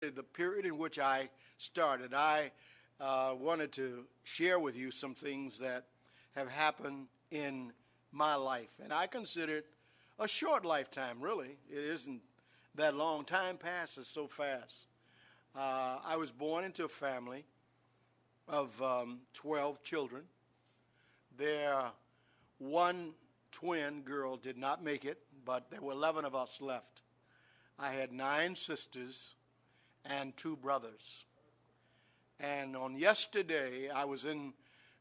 The period in which I started, I wanted to share with you some things that have happened in my life. And I consider it a short lifetime, really. It isn't that long. Time passes so fast. I was born into a family of 12 children. Their one twin girl did not make it, but there were 11 of us left. I had 9 sisters and 2 brothers. And on yesterday, I was in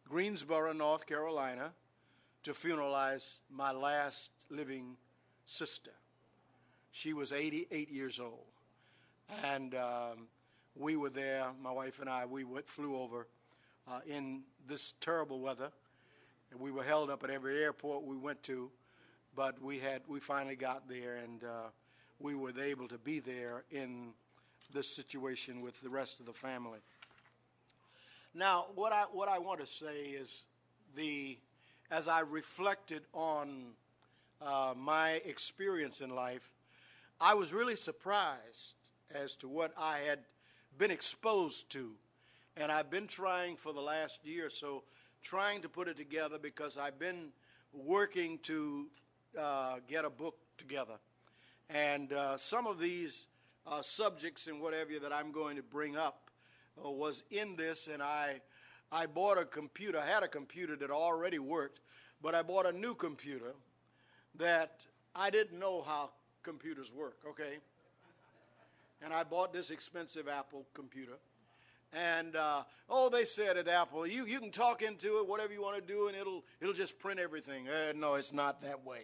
Greensboro, North Carolina, to funeralize my last living sister. She was 88 years old. And we were there, my wife and I, flew over in this terrible weather. And we were held up at every airport we went to, but we finally got there, and we were able to be there in this situation with the rest of the family. Now, what I want to say is, as I reflected on my experience in life, I was really surprised as to what I had been exposed to, and I've been trying for the last year or so, trying to put it together because I've been working to get a book together. And some of these subjects and whatever that I'm going to bring up was in this, and I bought a computer. I had a computer that already worked, but I bought a new computer that I didn't know how computers work, okay? And I bought this expensive Apple computer. And, they said at Apple, you can talk into it, whatever you want to do, and it'll just print everything. No, it's not that way.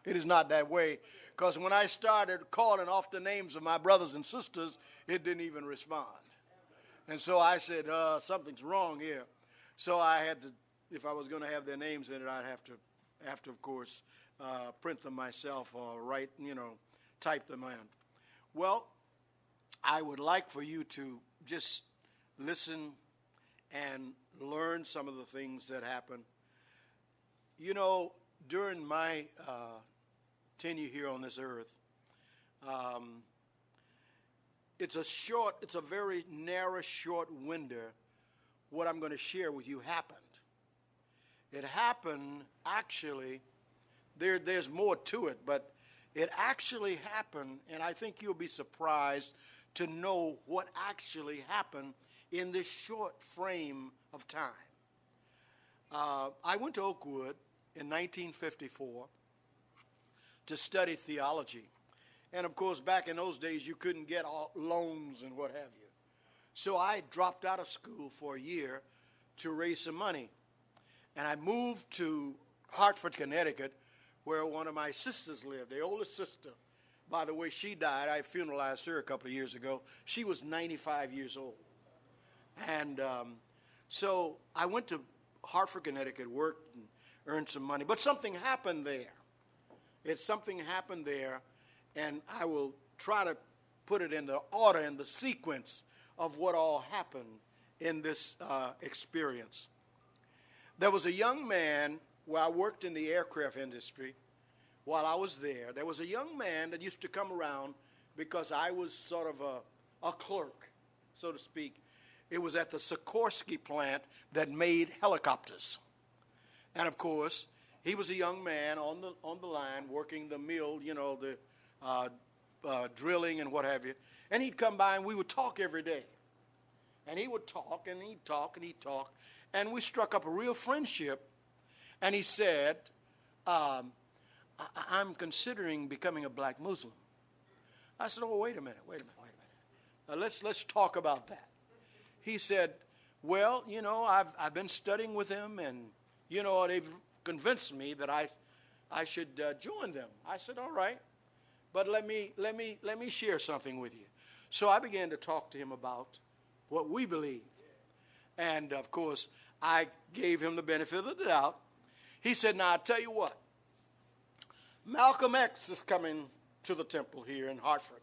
It is not that way, because when I started calling off the names of my brothers and sisters, it didn't even respond. And so I said, something's wrong here. So I had to, if I was going to have their names in it, I'd have to, of course, print them myself or type them in. Well, I would like for you to just listen and learn some of the things that happen. During my tenure here on this earth, it's a very narrow, short window. What I'm going to share with you happened. It happened, actually, there's more to it, but it actually happened, and I think you'll be surprised to know what actually happened in this short frame of time. I went to Oakwood in 1954 to study theology. And, of course, back in those days, you couldn't get loans and what have you. So I dropped out of school for a year to raise some money. And I moved to Hartford, Connecticut, where one of my sisters lived, the oldest sister. By the way, she died. I funeralized her a couple of years ago. She was 95 years old. And so I went to Hartford, Connecticut, worked and earned some money. But something happened there. Something happened there, and I will try to put it in the order and the sequence of what all happened in this experience. There was a young man, where I worked in the aircraft industry. While I was there, there was a young man that used to come around because I was sort of a clerk, so to speak. It was at the Sikorsky plant that made helicopters. And, of course, he was a young man on the line working the mill, the drilling and what have you. And he'd come by and we would talk every day. And he would talk and he'd talk and he'd talk. And we struck up a real friendship. And he said, I'm considering becoming a black Muslim. I said, oh, wait a minute. Let's talk about that. He said, well, I've been studying with them, and, they've convinced me that I should join them. I said, all right, but let me share something with you. So I began to talk to him about what we believe. And, of course, I gave him the benefit of the doubt. He said, now, I'll tell you what. Malcolm X is coming to the temple here in Hartford.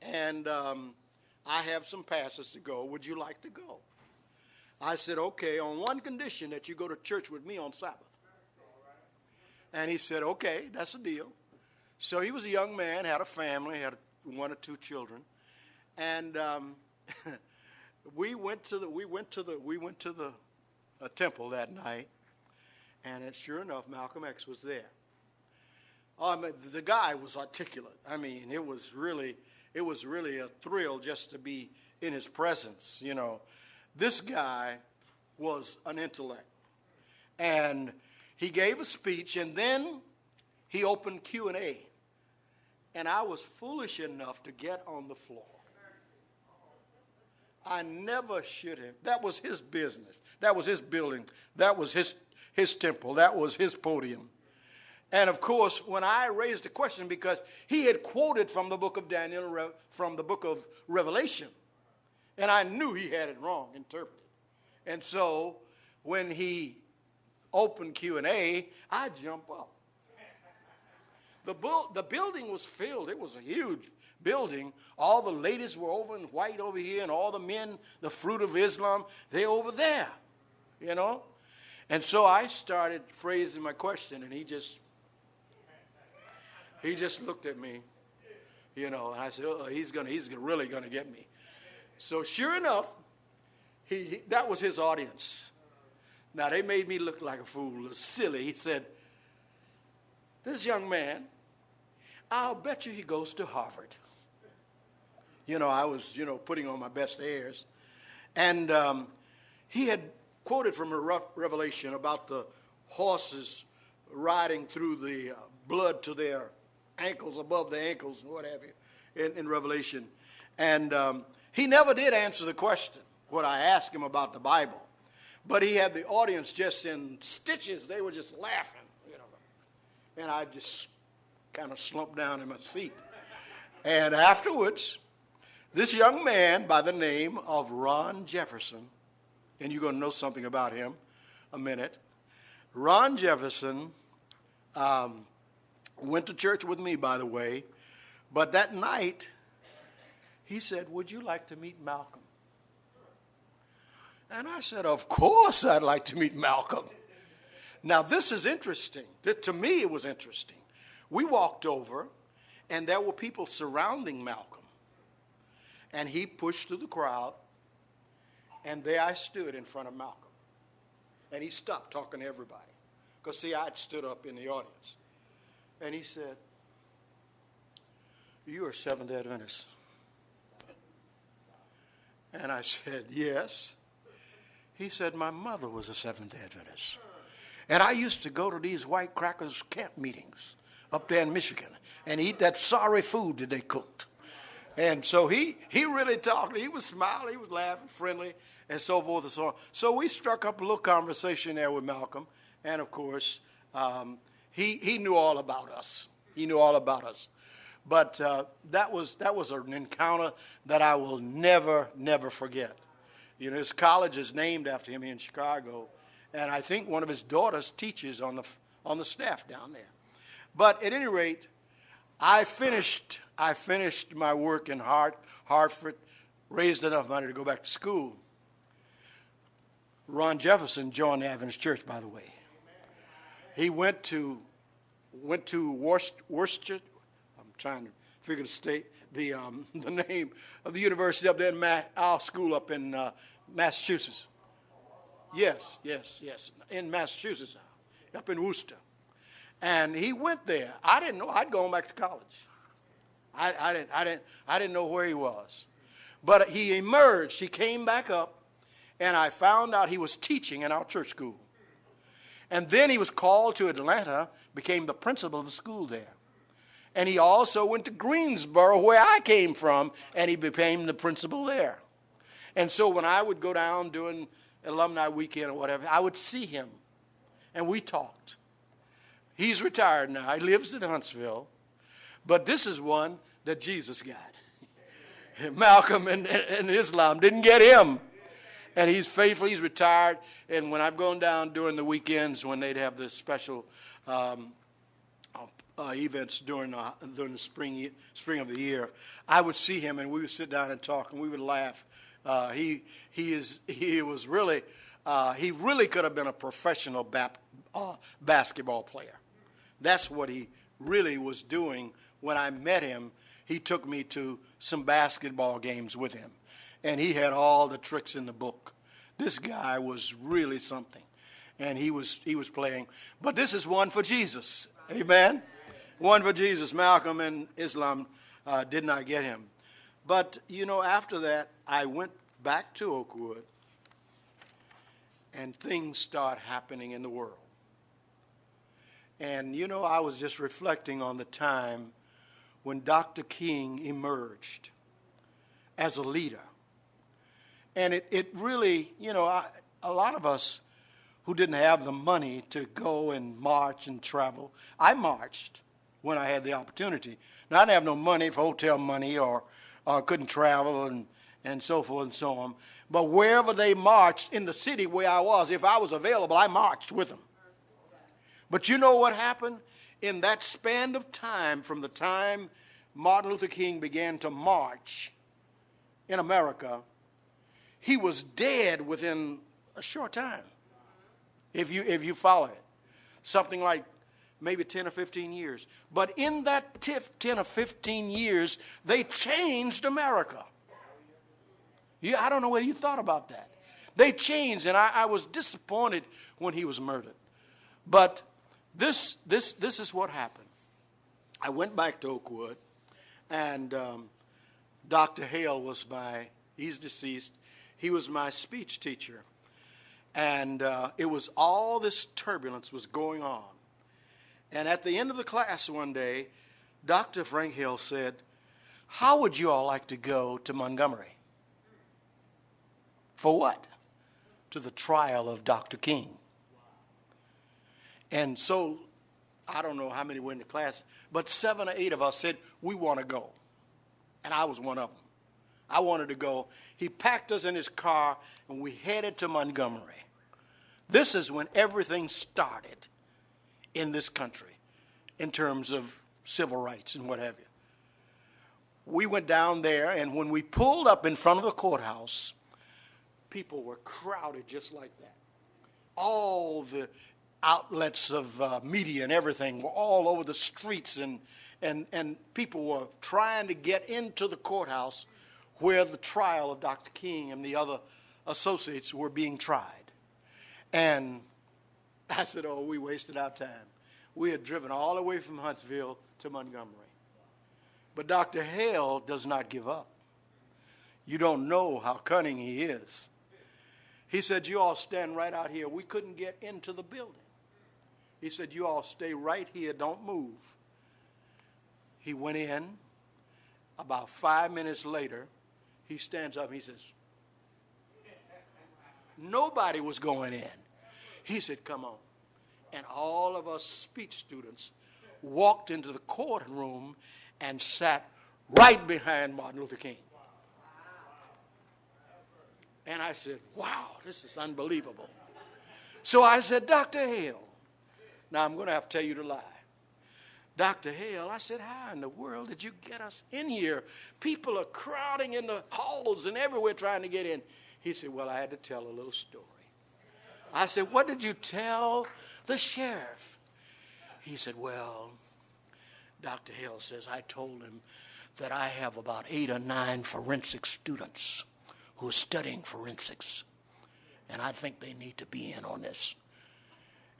And I have some passes to go. Would you like to go? I said, okay, on one condition, that you go to church with me on Sabbath. And he said, okay, that's a deal. So he was a young man, had a family, had one or two children, and we went to the temple that night, and sure enough, Malcolm X was there. The guy was articulate. I mean, it was really a thrill just to be in his presence. You know, this guy was an intellect, and he gave a speech, and then he opened Q&A, and I was foolish enough to get on the floor. I never should have. That was his business. That was his building. That was his temple. That was his podium. And of course, when I raised the question, because he had quoted from the book of Daniel, from the book of Revelation, and I knew he had it wrong interpreted. And so when he opened Q&A, I jumped up. The building was filled. It was a huge building. All the ladies were over in white over here, and all the men, the fruit of Islam, they over there, you know. And so I started phrasing my question, and he just looked at me, you know, and I said, he's really gonna get me. So sure enough, that was his audience. Now they made me look like a fool, silly. He said, this young man, I'll bet you he goes to Harvard. You know, I was, putting on my best airs. And he had quoted from a Revelation about the horses riding through the blood to their ankles, above the ankles, and what have you, in Revelation. And he never did answer the question, what I asked him about the Bible. But he had the audience just in stitches. They were just laughing, And I just kind of slumped down in my seat. And afterwards, this young man by the name of Ron Jefferson, and you're going to know something about him a minute. Ron Jefferson went to church with me, by the way, but that night he said, would you like to meet Malcolm? And I said, of course I'd like to meet Malcolm. Now this is interesting. To me it was interesting. We walked over, and there were people surrounding Malcolm. And he pushed through the crowd, and there I stood in front of Malcolm. And he stopped talking to everybody. Because, see, I'd stood up in the audience. And he said, you are Seventh-day Adventist. And I said, yes. He said, my mother was a Seventh-day Adventist. And I used to go to these White Crackers camp meetings up there in Michigan and eat that sorry food that they cooked. And so he really talked. He was smiling, he was laughing, friendly, and so forth and so on. So we struck up a little conversation there with Malcolm. And, of course, he knew all about us. He knew all about us. But that was an encounter that I will never, never forget. You know, his college is named after him in Chicago. And I think one of his daughters teaches on the staff down there. But at any rate, I finished my work in Hartford, raised enough money to go back to school. Ron Jefferson joined the Adventist Church, by the way. He went to Worcester. I'm trying to figure the name of the university up there in our school up in Massachusetts. Yes, in Massachusetts, up in Worcester. And he went there. I didn't know. I'd gone back to college. I didn't know where he was. But he emerged. He came back up, and I found out he was teaching in our church school. And then he was called to Atlanta, became the principal of the school there. And he also went to Greensboro, where I came from, and he became the principal there. And so when I would go down during alumni weekend or whatever, I would see him, and we talked. He's retired now. He lives in Huntsville. But this is one that Jesus got. Malcolm and Islam didn't get him. And he's faithful. He's retired. And when I've gone down during the weekends when they'd have the special events during the spring of the year, I would see him, and we would sit down and talk, and we would laugh. He really could have been a professional basketball player. That's what he really was doing when I met him. he took me to some basketball games with him. And he had all the tricks in the book. This guy was really something. And he was playing. But this is one for Jesus. Amen? One for Jesus. Malcolm and Islam did not get him. But, after that, I went back to Oakwood, and things start happening in the world. And, I was just reflecting on the time when Dr. King emerged as a leader. And it really, a lot of us who didn't have the money to go and march and travel, I marched when I had the opportunity. Now, I didn't have no money for hotel money or couldn't travel and so forth and so on. But wherever they marched in the city where I was, if I was available, I marched with them. But you know what happened? In that span of time, from the time Martin Luther King began to march in America, he was dead within a short time, if you follow it. Something like maybe 10 or 15 years. But in that 10 or 15 years, they changed America. Yeah, I don't know whether you thought about that. They changed, and I was disappointed when he was murdered. But this is what happened. I went back to Oakwood, and Dr. Hale he's deceased, he was my speech teacher. And it was all this turbulence was going on. And at the end of the class one day, Dr. Frank Hill said, "How would you all like to go to Montgomery?" For what? To the trial of Dr. King. And so, I don't know how many were in the class, but 7 or 8 of us said, we want to go. And I was one of them. I wanted to go. He packed us in his car, and we headed to Montgomery. This is when everything started in this country in terms of civil rights and what have you. We went down there, and when we pulled up in front of the courthouse, people were crowded just like that. All the outlets of media and everything were all over the streets, and people were trying to get into the courthouse where the trial of Dr. King and the other associates were being tried. And I said, oh, we wasted our time. We had driven all the way from Huntsville to Montgomery. But Dr. Hale does not give up. You don't know how cunning he is. He said, you all stand right out here. We couldn't get into the building. He said, you all stay right here. Don't move. He went in. About 5 minutes later, he stands up. He says, nobody was going in. He said, come on. And all of us speech students walked into the courtroom and sat right behind Martin Luther King. And I said, wow, this is unbelievable. So I said, Dr. Hale. Now I'm going to have to tell you the lie. Dr. Hale, I said, how in the world did you get us in here? People are crowding in the halls and everywhere trying to get in. He said, well, I had to tell a little story. I said, what did you tell the sheriff? He said, well, Dr. Hale says, I told him that I have about 8 or 9 forensic students who are studying forensics, and I think they need to be in on this.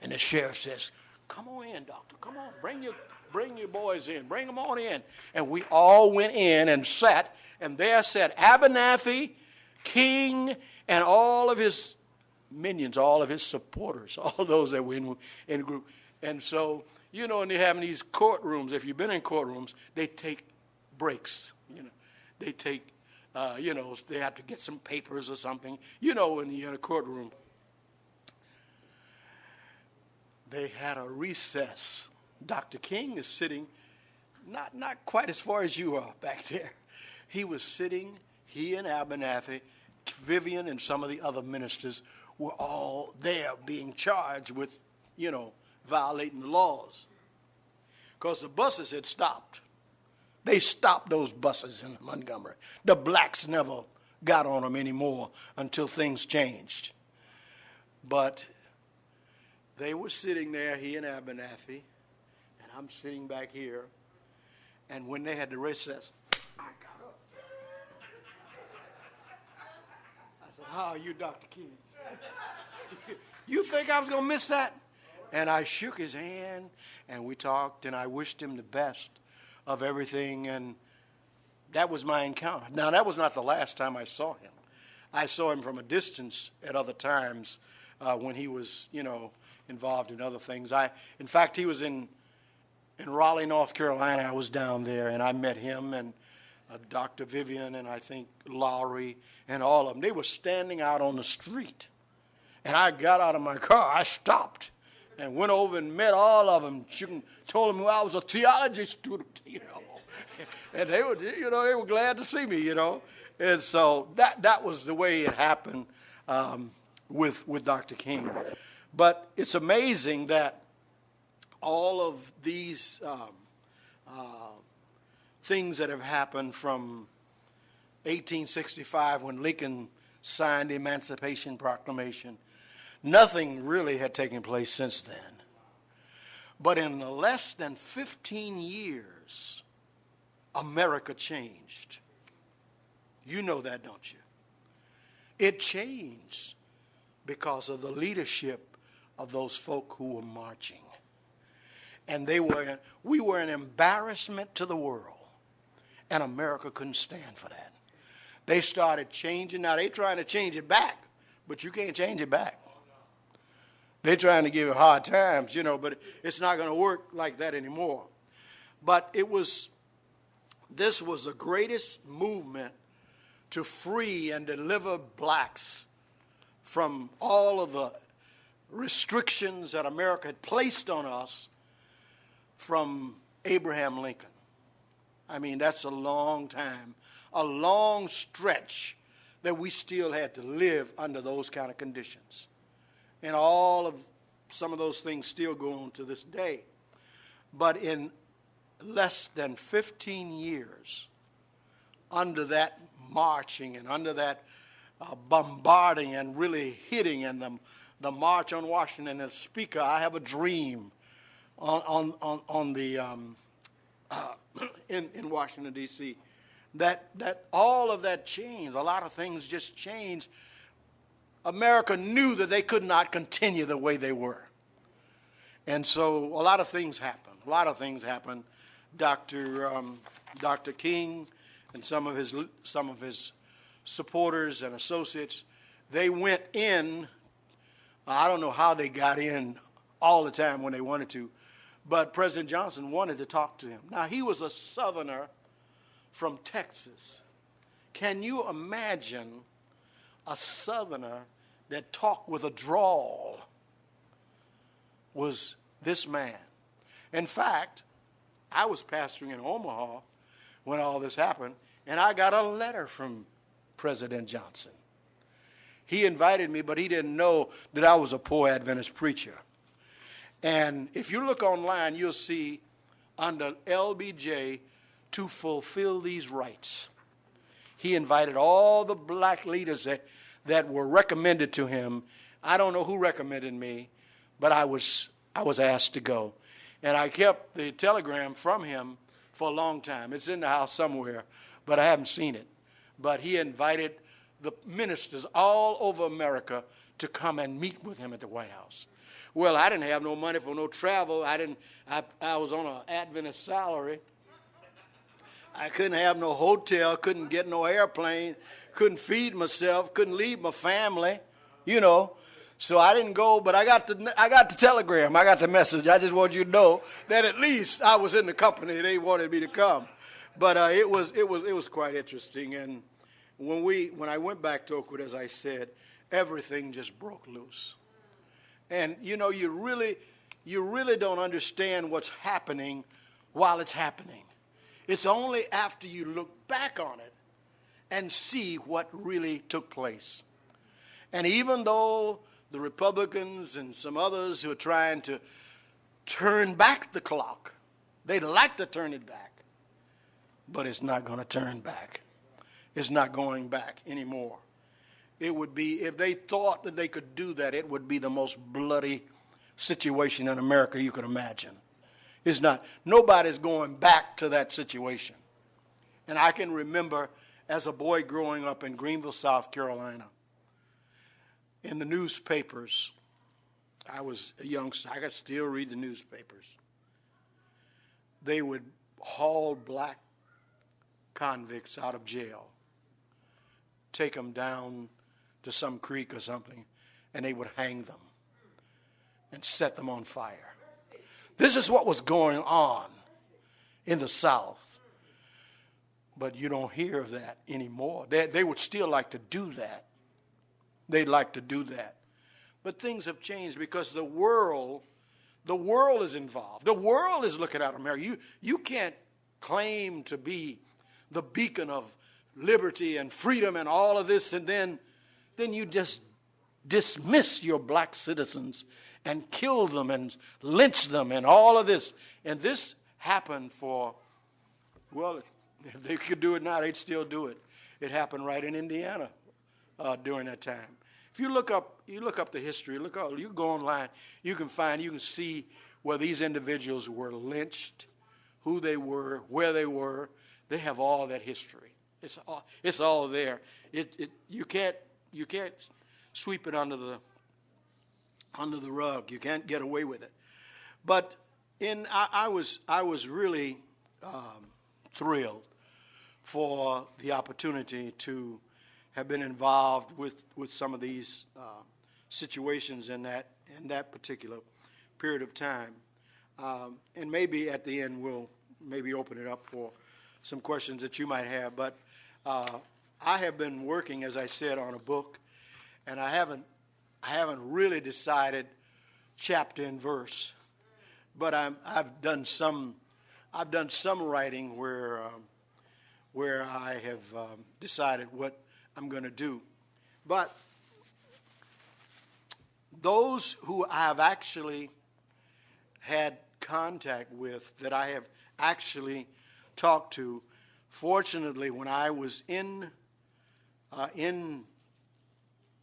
And the sheriff says, come on in, doctor, come on, bring your boys in, bring them on in. And we all went in and sat, and there sat Abernathy, King, and all of his minions, all of his supporters, all those that were in the group. And so, you know, and they have in these courtrooms, if you've been in courtrooms, they take breaks, you know. They take, they have to get some papers or something, when you're in a courtroom. They had a recess. Dr. King is sitting, not quite as far as you are back there. He was sitting, he and Abernathy, Vivian and some of the other ministers were all there being charged with, violating the laws. Because the buses had stopped. They stopped those buses in Montgomery. The blacks never got on them anymore until things changed. But they were sitting there, he and Abernathy, and I'm sitting back here. And when they had the recess, I got up. I said, how are you, Dr. King? You think I was going to miss that? And I shook his hand, and we talked, and I wished him the best of everything, and that was my encounter. Now, that was not the last time I saw him. I saw him from a distance at other times when he was, involved in other things. In fact, he was in Raleigh, North Carolina. I was down there, and I met him and Dr. Vivian and I think Lowry and all of them. They were standing out on the street, and I got out of my car. I stopped and went over and met all of them. Told them I was a theology student, and they were glad to see me, And so that was the way it happened with Dr. King. But it's amazing that all of these things that have happened from 1865 when Lincoln signed the Emancipation Proclamation, nothing really had taken place since then. But in less than 15 years, America changed. You know that, don't you? It changed because of the leadership of those folk who were marching. And we were an embarrassment to the world. And America couldn't stand for that. They started changing. Now, they're trying to change it back, but you can't change it back. They're trying to give it hard times, but it's not going to work like that anymore. But this was the greatest movement to free and deliver blacks from all of the restrictions that America had placed on us from Abraham Lincoln. I mean, that's a long time, a long stretch that we still had to live under those kind of conditions. And some of those things still go on to this day. But in less than 15 years, under that marching and under that bombarding and really hitting and the March on Washington and the Speaker, I have a dream in Washington, D.C., that all of that changed. A lot of things just changed. America knew that they could not continue the way they were. And so a lot of things happened. Dr. King and some of his supporters and associates, they went in. I don't know how they got in all the time when they wanted to, but President Johnson wanted to talk to him. Now, he was a Southerner from Texas. Can you imagine a Southerner that talked with a drawl? Was this man. In fact, I was pastoring in Omaha when all this happened, and I got a letter from President Johnson. He invited me, but he didn't know that I was a poor Adventist preacher. And if you look online, you'll see under LBJ, to fulfill these rights. He invited all the black leaders that were recommended to him. I don't know who recommended me, but I was asked to go. And I kept the telegram from him for a long time. It's in the house somewhere, but I haven't seen it. But he invited the ministers all over America to come and meet with him at the White House. Well, I didn't have no money for no travel. I was on an Adventist salary. I couldn't have no hotel, couldn't get no airplane, couldn't feed myself, couldn't leave my family, So I didn't go, but I got the telegram, I got the message. I just want you to know that at least I was in the company. They wanted me to come. But it was quite interesting. And when I went back to Oakwood, as I said, everything just broke loose. And you really don't understand what's happening while it's happening. It's only after you look back on it and see what really took place. And even though the Republicans and some others who are trying to turn back the clock, they'd like to turn it back, but it's not going to turn back. It's not going back anymore. It would be, if they thought that they could do that, it would be the most bloody situation in America you could imagine. It's not. Nobody's going back to that situation. And I can remember as a boy growing up in Greenville, South Carolina, in the newspapers, I was a youngster. I could still read the newspapers. They would haul black convicts out of jail, take them down to some creek or something, and they would hang them and set them on fire. This is what was going on in the South. But you don't hear of that anymore. They would still like to do that. They'd like to do that. But things have changed because the world is involved. The world is looking at America. You can't claim to be the beacon of liberty and freedom and all of this, and then you just dismiss your black citizens and kill them and lynch them and all of this. And this happened for, well, if they could do it now, they'd still do it. It happened right in Indiana during that time. If you look up the history, you go online, you can see where these individuals were lynched, who they were, where they were. They have all that history. It's all there. You can't sweep it under the rug. You can't get away with it. But I was really thrilled for the opportunity to have been involved with some of these situations in that particular period of time. And maybe at the end we'll maybe open it up for some questions that you might have. But I have been working, as I said, on a book, and I haven't really decided chapter and verse. But I've done some writing where I have decided what I'm going to do. But those who I have actually had contact with, that I have actually talked to, fortunately, when I was in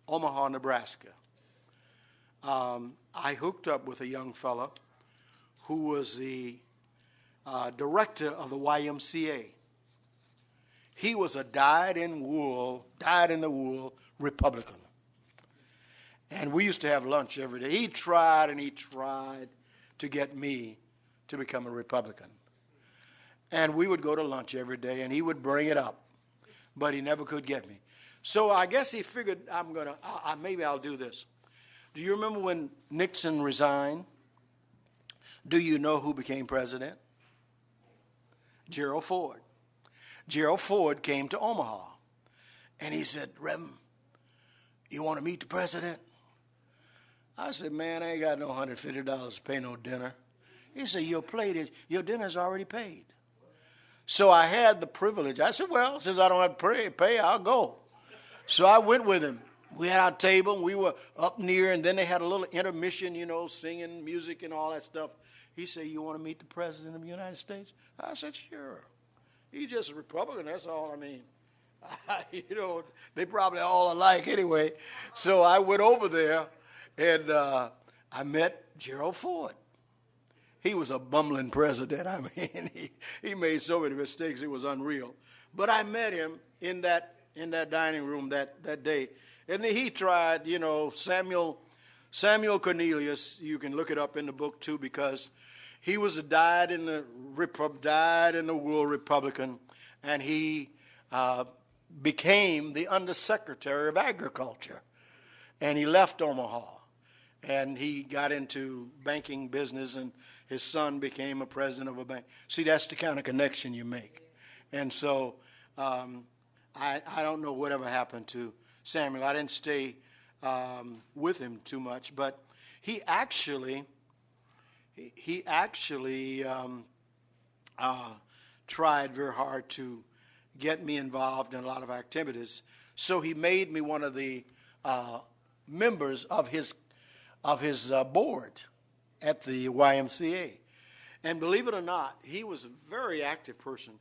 Omaha, Nebraska, I hooked up with a young fella who was the director of the YMCA. He was a dyed-in-the-wool Republican. And we used to have lunch every day. He tried to get me to become a Republican. And we would go to lunch every day, and he would bring it up. But he never could get me. So I guess he figured maybe I'll do this. Do you remember when Nixon resigned? Do you know who became president? Gerald Ford. Gerald Ford came to Omaha, and he said, "Reverend, you want to meet the president?" I said, "Man, I ain't got no $150 to pay no dinner." He said, "Your dinner's already paid." So I had the privilege. I said, "Well, since I don't have to pay, I'll go." So I went with him. We had our table, and we were up near, and then they had a little intermission, singing music and all that stuff. He said, "You want to meet the president of the United States?" I said, "Sure." He's just a Republican, that's all I mean. They probably all alike anyway. So I went over there, and I met Gerald Ford. He was a bumbling president. I mean, he made so many mistakes, it was unreal. But I met him in that dining room that day. And he tried, Samuel Cornelius, you can look it up in the book too, because he was a dyed-in-the-wool Republican, and he became the Undersecretary of Agriculture. And he left Omaha, and he got into banking business, and his son became a president of a bank. See, that's the kind of connection you make. And so I don't know whatever happened to Samuel. I didn't stay with him too much, but he actually tried very hard to get me involved in a lot of activities. So he made me one of the members of his board at the YMCA. And believe it or not, he was a very active person.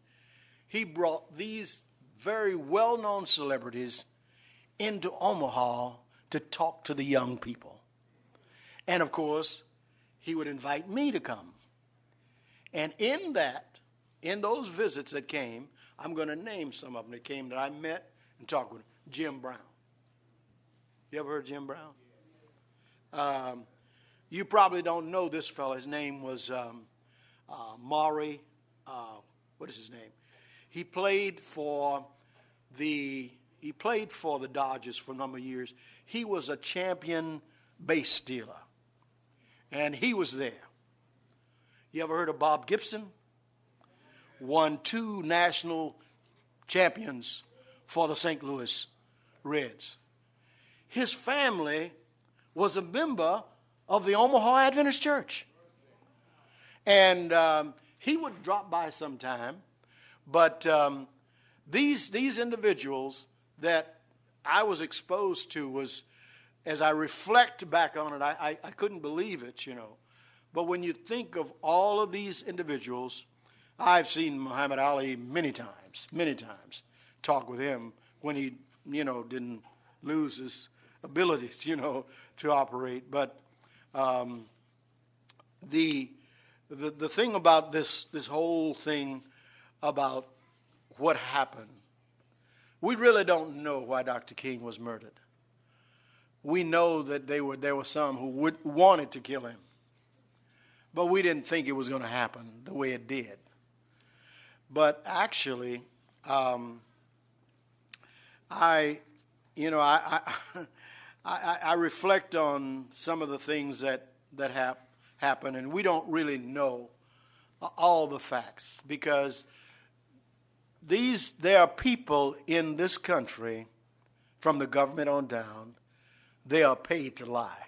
He brought these very well-known celebrities into Omaha to talk to the young people. And of course, he would invite me to come. And in those visits that came, I'm going to name some of them that came that I met and talked with. Jim Brown. You ever heard of Jim Brown? You probably don't know this fellow. His name was Maury. What is his name? He played for the Dodgers for a number of years. He was a champion base stealer, and he was there. You ever heard of Bob Gibson? Won 2 national champions for the St. Louis Reds. His family was a member of the Omaha Adventist Church. And he would drop by sometime, but these individuals that I was exposed to was, as I reflect back on it, I couldn't believe it, you know. But when you think of all of these individuals, I've seen Muhammad Ali many times, talk with him when he, you know, didn't lose his abilities, you know, to operate. But the thing about this whole thing about what happened, we really don't know why Dr. King was murdered. We know that there were some who wanted to kill him, but we didn't think it was going to happen the way it did. But actually, I reflect on some of the things that happen, and we don't really know all the facts, because there are people in this country, from the government on down, they are paid to lie.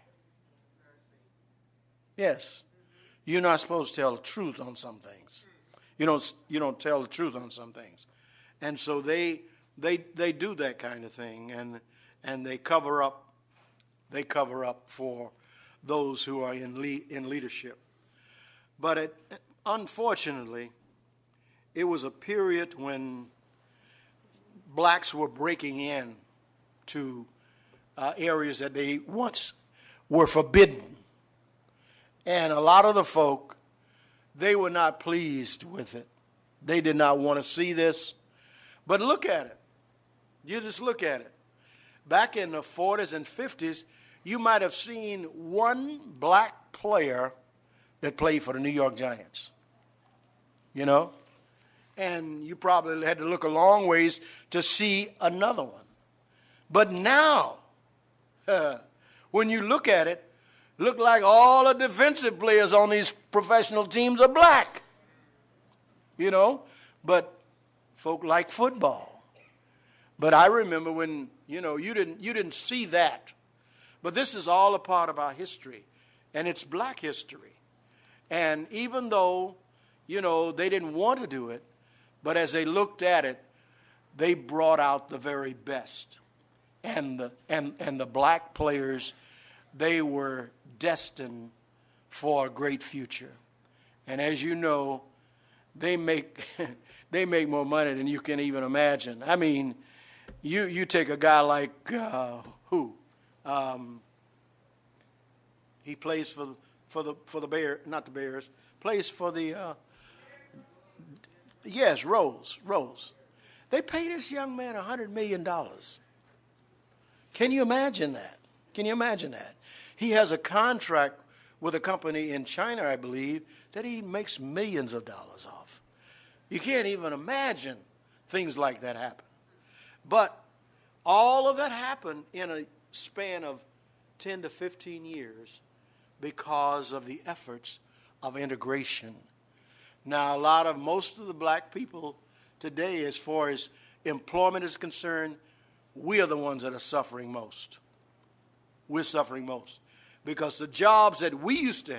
Yes, you're not supposed to tell the truth on some things. You don't tell the truth on some things, and so they do that kind of thing, and they cover up for those who are in leadership. But unfortunately, it was a period when blacks were breaking in to areas that they once were forbidden. And a lot of the folk, they were not pleased with it. They did not want to see this. But look at it. You just look at it. Back in the 40s and 50s, you might have seen one black player that played for the New York Giants, you know? And you probably had to look a long ways to see another one. But now, when you look at it, look like all the defensive players on these professional teams are black, you know? But folk like football. But I remember when, you know, you didn't see that. But this is all a part of our history, and it's black history. And even though, you know, they didn't want to do it, but as they looked at it, they brought out the very best. And the black players, they were destined for a great future. And as you know, they make more money than you can even imagine. I mean, you take a guy like who? He plays for the Bears, not the Bears. Plays for the Rose. They paid this young man $100 million. Can you imagine that? Can you imagine that? He has a contract with a company in China, I believe, that he makes millions of dollars off. You can't even imagine things like that happen. But all of that happened in a span of 10 to 15 years because of the efforts of integration. Now, most of the black people today, as far as employment is concerned, we are the ones that are suffering most. We're suffering most because the jobs that we used to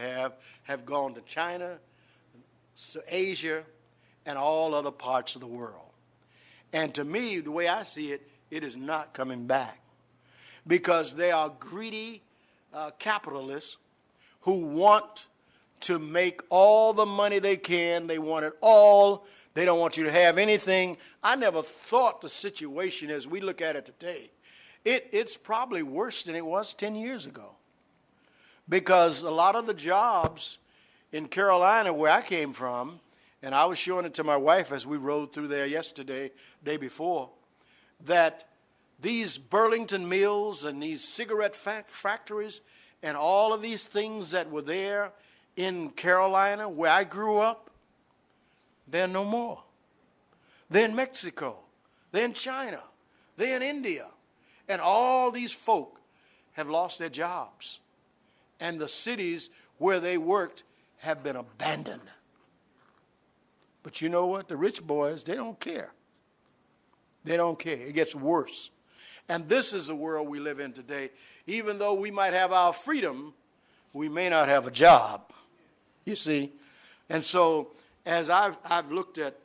have gone to China, to Asia, and all other parts of the world. And to me, the way I see it, it is not coming back because they are greedy capitalists who want to make all the money they can. They want it all. They don't want you to have anything. I never thought the situation as we look at it today, it's probably worse than it was 10 years ago because a lot of the jobs in Carolina, where I came from, and I was showing it to my wife as we rode through there yesterday, day before, that these Burlington mills and these cigarette factories and all of these things that were there in Carolina, where I grew up, they're no more. They're in Mexico. They're in China. They're in India. And all these folk have lost their jobs. And the cities where they worked have been abandoned. But you know what? The rich boys, they don't care. They don't care. It gets worse. And this is the world we live in today. Even though we might have our freedom, we may not have a job, you see. And so as I've looked at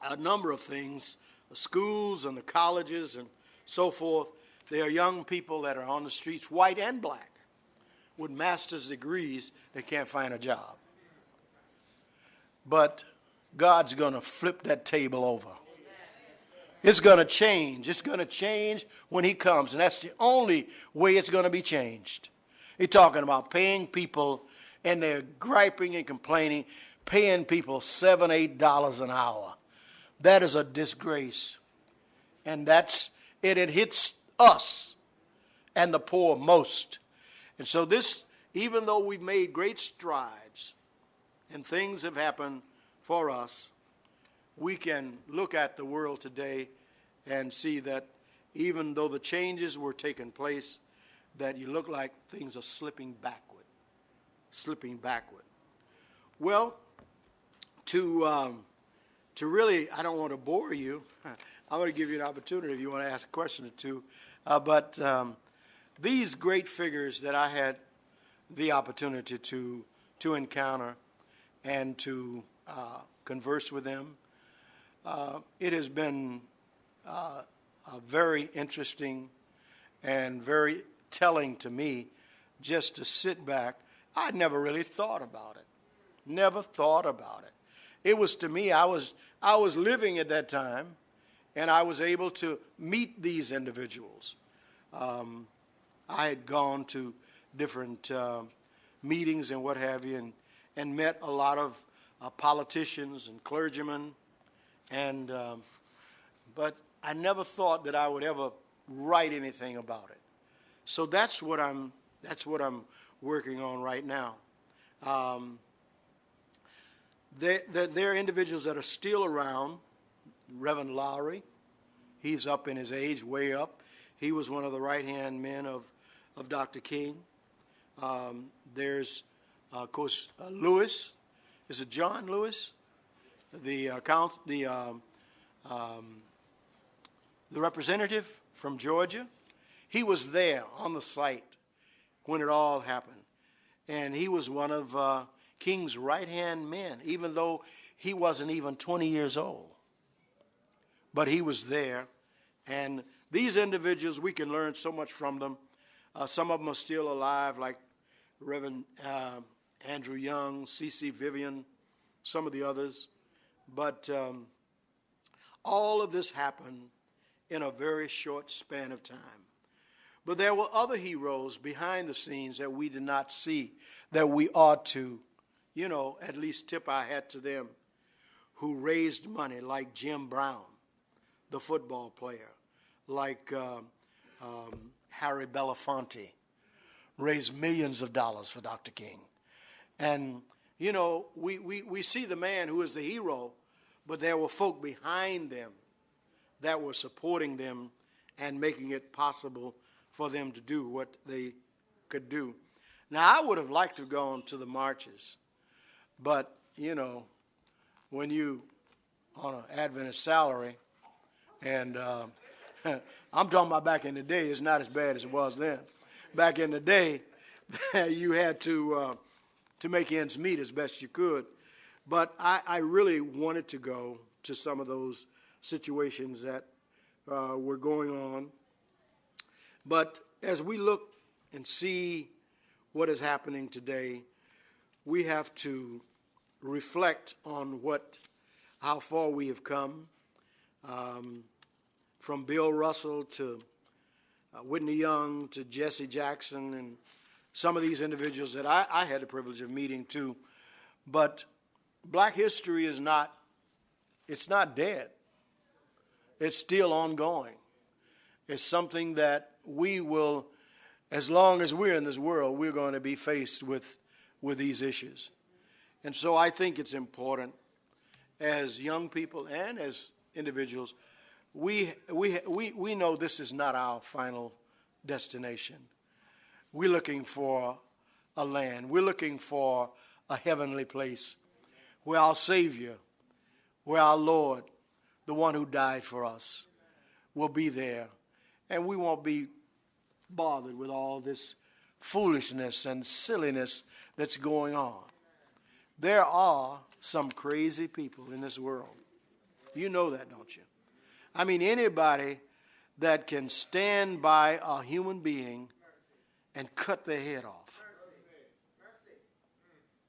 a number of things, the schools and the colleges and so forth, there are young people that are on the streets, white and black, with master's degrees that can't find a job. But God's going to flip that table over. It's going to change. It's going to change when he comes, and that's the only way it's going to be changed. He's talking about paying people, and they're griping and complaining, paying people $7, $8 an hour. That is a disgrace. And that's it. It hits us and the poor most. And so this, even though we've made great strides and things have happened for us, we can look at the world today and see that even though the changes were taking place, that you look like things are slipping backward. Well, to really, I don't want to bore you. I'm going to give you an opportunity if you want to ask a question or two. But these great figures that I had the opportunity to encounter and to converse with them, it has been a very interesting and very telling to me just to sit back. I'd never really thought about it. Never thought about it. It was to me, I was living at that time, and I was able to meet these individuals. I had gone to different meetings and what have you, and met a lot of politicians and clergymen, and but I never thought that I would ever write anything about it. So that's what I'm working on right now. There are individuals that are still around. Reverend Lowry, he's up in his age, way up. He was one of the right-hand men of Dr. King. There's, of course, Lewis. Is it John Lewis? The representative from Georgia. He was there on the site when it all happened. And he was one of King's right-hand men, even though he wasn't even 20 years old. But he was there. And these individuals, we can learn so much from them. Some of them are still alive, like Reverend Andrew Young, C.C. Vivian, some of the others. But all of this happened in a very short span of time. But there were other heroes behind the scenes that we did not see, that we ought to, at least tip our hat to them, who raised money, like Jim Brown, the football player, like Harry Belafonte, raised millions of dollars for Dr. King. And, we see the man who is the hero, but there were folk behind them that were supporting them and making it possible for them to do what they could do. Now, I would have liked to have gone to the marches, but, when you on an Adventist salary, and I'm talking about back in the day, it's not as bad as it was then. Back in the day, you had to make ends meet as best you could. But I really wanted to go to some of those situations that were going on. But as we look and see what is happening today, we have to reflect on how far we have come, from Bill Russell to Whitney Young to Jesse Jackson and some of these individuals that I had the privilege of meeting too. But black history is not, it's not dead. It's still ongoing. It's something that we will, as long as we're in this world, we're going to be faced with these issues. And so I think it's important as young people and as individuals, we know this is not our final destination. We're looking for a land. We're looking for a heavenly place where our Savior, where our Lord, the one who died for us, will be there. And we won't be bothered with all this foolishness and silliness that's going on. There are some crazy people in this world. You know that, don't you? I mean, anybody that can stand by a human being and cut their head off.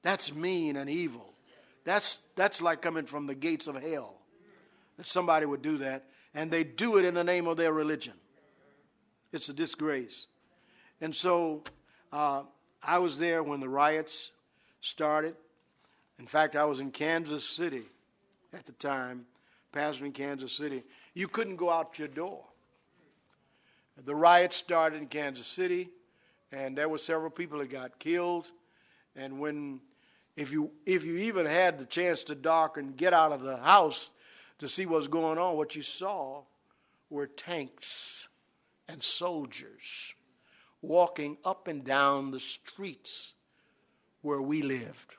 That's mean and evil. That's like coming from the gates of hell. That somebody would do that, and they do it in the name of their religion. It's a disgrace. And so I was there when the riots started. In fact, I was in Kansas City at the time, pastoring Kansas City. You couldn't go out your door. The riots started in Kansas City, and there were several people that got killed. And if you even had the chance to dark and get out of the house to see what's going on, what you saw were tanks and soldiers walking up and down the streets where we lived.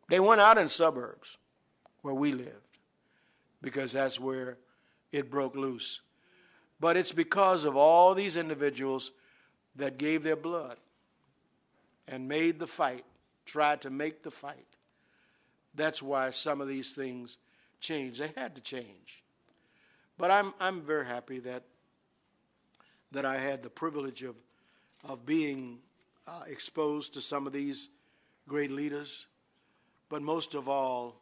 They went out in suburbs where we lived because that's where it broke loose. But it's because of all these individuals that gave their blood and made the fight, tried to make the fight. That's why some of these things changed. They had to change. But I'm very happy that I had the privilege of being exposed to some of these great leaders. But most of all,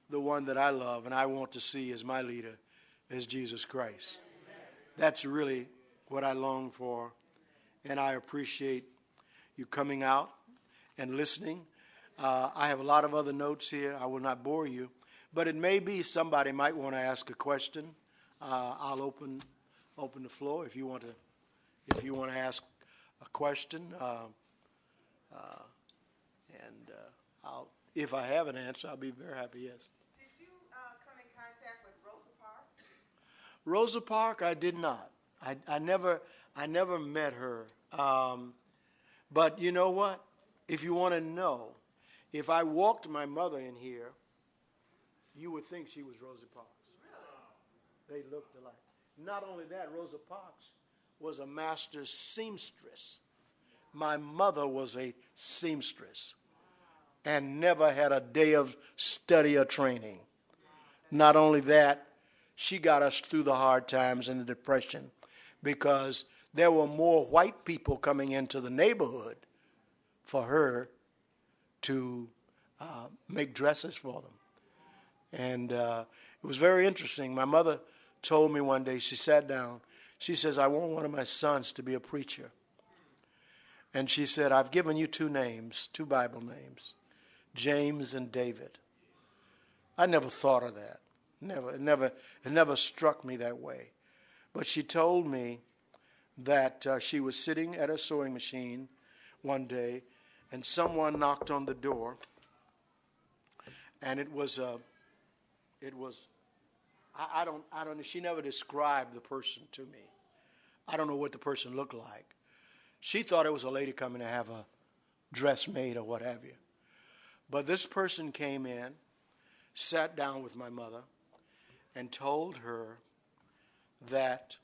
the one that I love and I want to see as my leader is Jesus Christ. That's really what I long for. And I appreciate you coming out and listening. I have a lot of other notes here. I will not bore you. But it may be somebody might want to ask a question. I'll open the floor if you want to ask a question. If I have an answer, I'll be very happy, yes. Did you come in contact with Rosa Parks? Rosa Parks, I did not. I never met her. But you know what? If you want to know, if I walked my mother in here, you would think she was Rosa Parks. Really? They looked alike. Not only that, Rosa Parks was a master seamstress. My mother was a seamstress and never had a day of study or training. Not only that, she got us through the hard times and the Depression because there were more white people coming into the neighborhood for her to make dresses for them. And it was very interesting. My mother told me one day, she sat down, she says, I want one of my sons to be a preacher. And she said, I've given you two names, two Bible names, James and David. I never thought of that. It never struck me that way. But she told me that she was sitting at a sewing machine one day, and someone knocked on the door, and I don't know, she never described the person to me. I don't know what the person looked like. She thought it was a lady coming to have a dress made or what have you. But this person came in, sat down with my mother, and told her that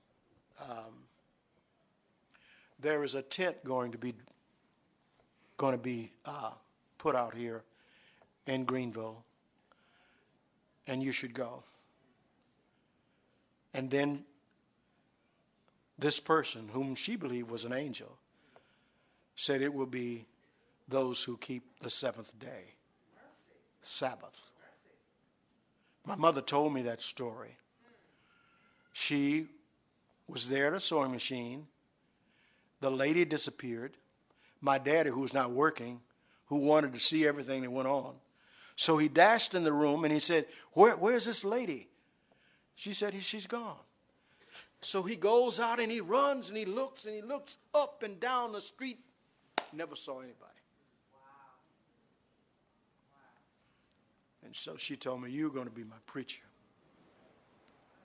there is a tent going to be put out here in Greenville, and you should go. And then this person, whom she believed was an angel, said it will be those who keep the seventh day, Sabbath. My mother told me that story. She was there at a sewing machine. The lady disappeared. My daddy, who was not working, who wanted to see everything that went on, So he dashed in the room and he said, where's this lady? She said, she's gone. So he goes out and he runs and he looks up and down the street. Never saw anybody. And so she told me, you're going to be my preacher.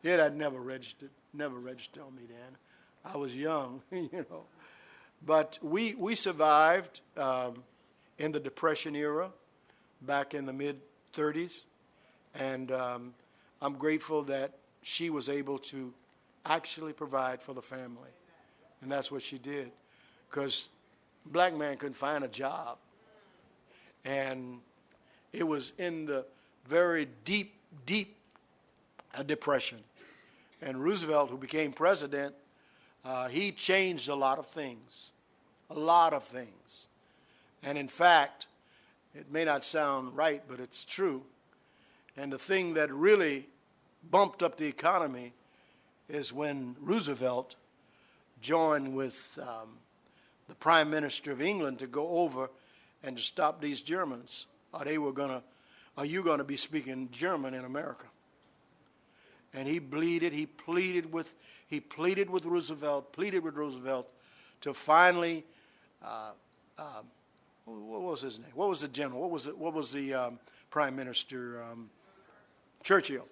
It had never registered on me then. I was young, But we survived in the Depression era, back in the mid-30s. And I'm grateful that she was able to actually provide for the family. And that's what she did. Because black man couldn't find a job. And it was in the very deep depression. And Roosevelt, who became president, he changed a lot of things. And in fact, it may not sound right, but it's true. And the thing that really bumped up the economy is when Roosevelt joined with the Prime Minister of England to go over and to stop these Germans. Are you going to be speaking German in America? And he pleaded with Roosevelt to finally, what was his name? What was the general? What was the Prime Minister? Churchill.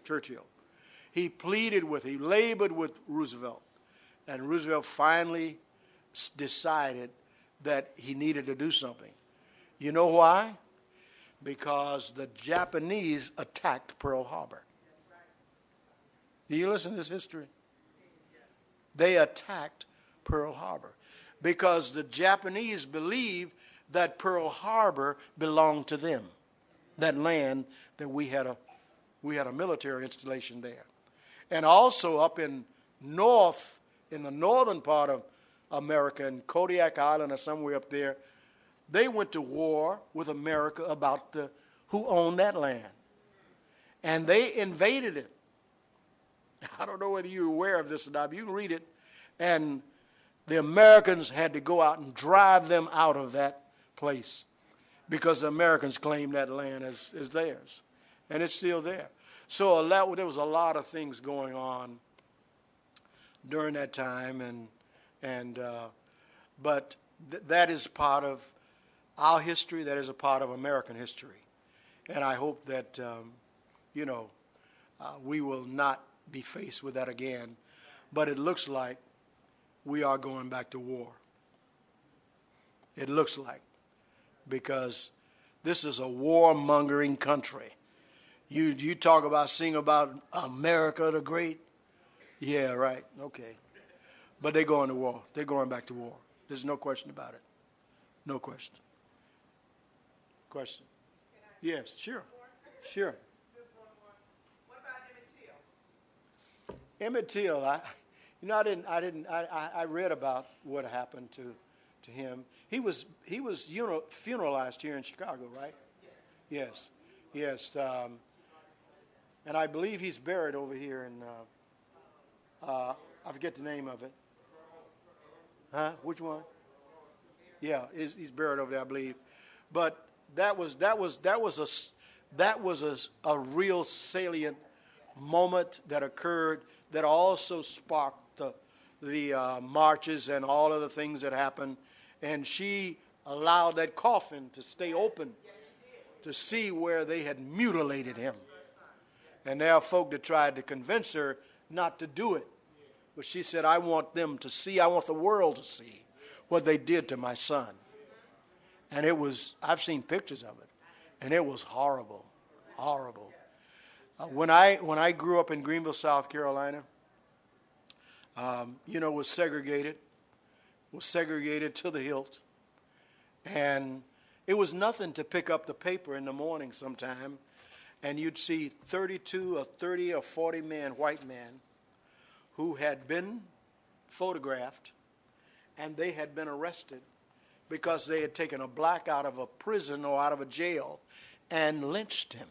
He labored with Roosevelt, and Roosevelt finally decided that he needed to do something. You know why? Because the Japanese attacked Pearl Harbor. Do you listen to this history? They attacked Pearl Harbor because the Japanese believed that Pearl Harbor belonged to them, that land that we had a military installation there. And also up in the northern part of America, in Kodiak Island or somewhere up there, they went to war with America about who owned that land. And they invaded it. I don't know whether you're aware of this or not, but you can read it. And the Americans had to go out and drive them out of that place because the Americans claimed that land as theirs. And it's still there. So there was a lot of things going on during that time, but that is part of our history. That is a part of American history, and I hope that we will not be faced with that again. But it looks like we are going back to war. It looks like, because this is a warmongering country. You sing about America the Great. Yeah, right, okay. But they're going to war. They're going back to war. There's no question about it. No question. Question? Yes, sure. Sure. What about Emmett Till? Emmett Till, I read about what happened to him. He was funeralized here in Chicago, right? Yes. And I believe he's buried over here in, I forget the name of it. Huh? Which one? Yeah, he's buried over there, I believe. But that was a real salient moment that occurred that also sparked the marches and all of the things that happened. And she allowed that coffin to stay open to see where they had mutilated him. And there are folk that tried to convince her not to do it. But she said, I want them to see, I want the world to see what they did to my son. And I've seen pictures of it, and it was horrible, horrible. When I grew up in Greenville, South Carolina, was segregated to the hilt. And it was nothing to pick up the paper in the morning sometime, and you'd see 32 or 30 or 40 white men, who had been photographed, and they had been arrested because they had taken a black out of a prison or out of a jail and lynched him.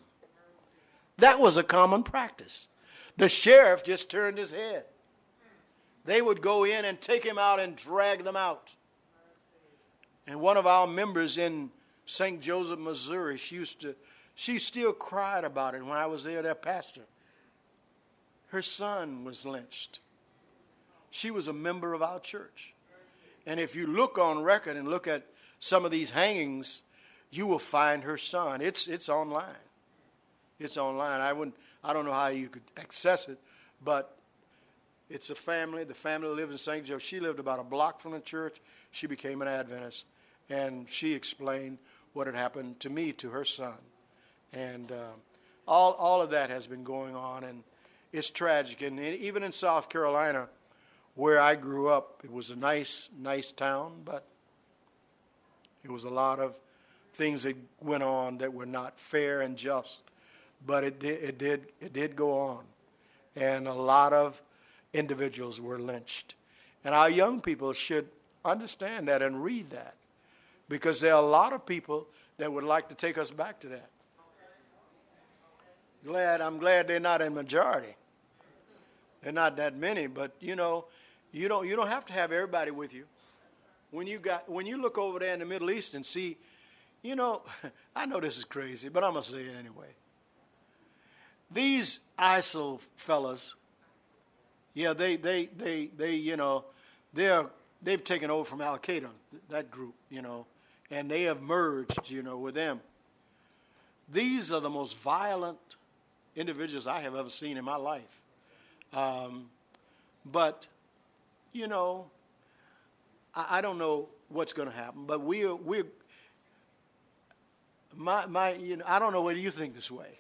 That was a common practice. The sheriff just turned his head. They would go in and take him out and drag them out. And one of our members in St. Joseph, Missouri, she used to She still cried about it when I was there, their pastor. Her son was lynched. She was a member of our church. And if you look on record and look at some of these hangings, you will find her son. It's online. It's online. I don't know how you could access it, but it's a family. The family lives in St. Joe. She lived about a block from the church. She became an Adventist, and she explained what had happened to me, to her son. And all of that has been going on, and it's tragic. And even in South Carolina, where I grew up, it was a nice town, but it was a lot of things that went on that were not fair and just. But it did go on, and a lot of individuals were lynched. And our young people should understand that and read that, because there are a lot of people that would like to take us back to that. I'm glad they're not in majority. They're not that many, but you don't have to have everybody with you. When you look over there in the Middle East and see, I know this is crazy, but I'm gonna say it anyway. These ISIL fellas, yeah, they've taken over from Al Qaeda, that group, and they have merged, with them. These are the most violent individuals I have ever seen in my life. But I don't know what's going to happen. But I don't know whether you think this way.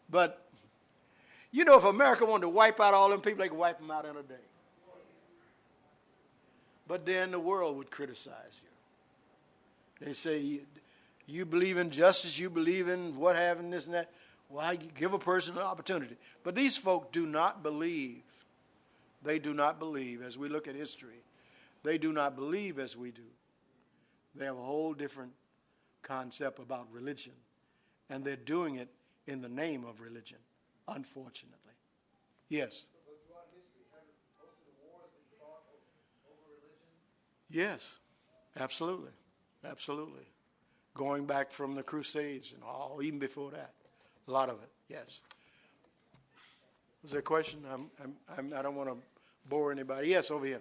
But if America wanted to wipe out all them people, they could wipe them out in a day. But then the world would criticize you. They say, you believe in justice, you believe in what having this and that. Well, give a person an opportunity. But these folk do not believe. They do not believe, as we look at history, they do not believe as we do. They have a whole different concept about religion, and they're doing it in the name of religion, unfortunately. Yes? But throughout history, haven't most of the wars been fought over religion? Yes, absolutely, absolutely. Going back from the Crusades and all, even before that. A lot of it, yes. Was there a question? I don't want to bore anybody. Yes, over here.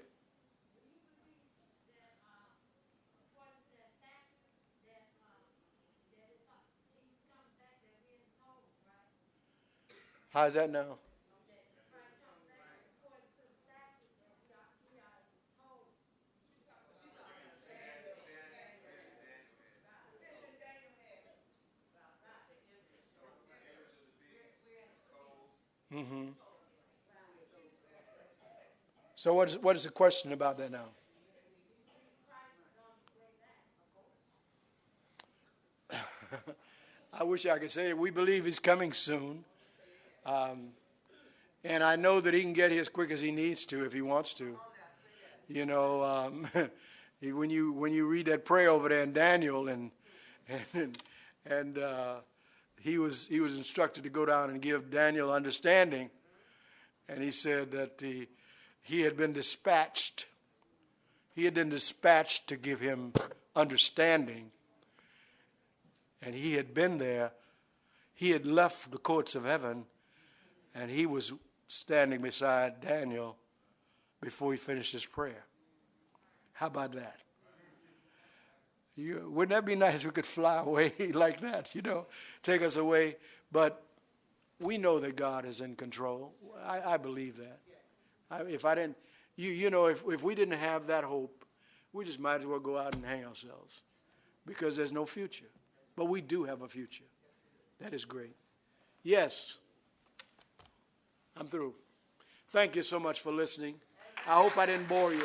How's that now? Mm-hmm. So what is the question about that now? I wish I could say it. We believe he's coming soon. And I know that he can get here as quick as he needs to if he wants to. When you read that prayer over there in Daniel, and he was instructed to go down and give Daniel understanding, and he said that he had been dispatched. He had been dispatched to give him understanding, and he had been there. He had left the courts of heaven, and he was standing beside Daniel before he finished his prayer. How about that? Wouldn't that be nice if we could fly away like that, take us away? But we know that God is in control. I believe that. If I didn't, if we didn't have that hope, we just might as well go out and hang ourselves, because there's no future. But we do have a future. That is great. Yes. I'm through. Thank you so much for listening. I hope I didn't bore you.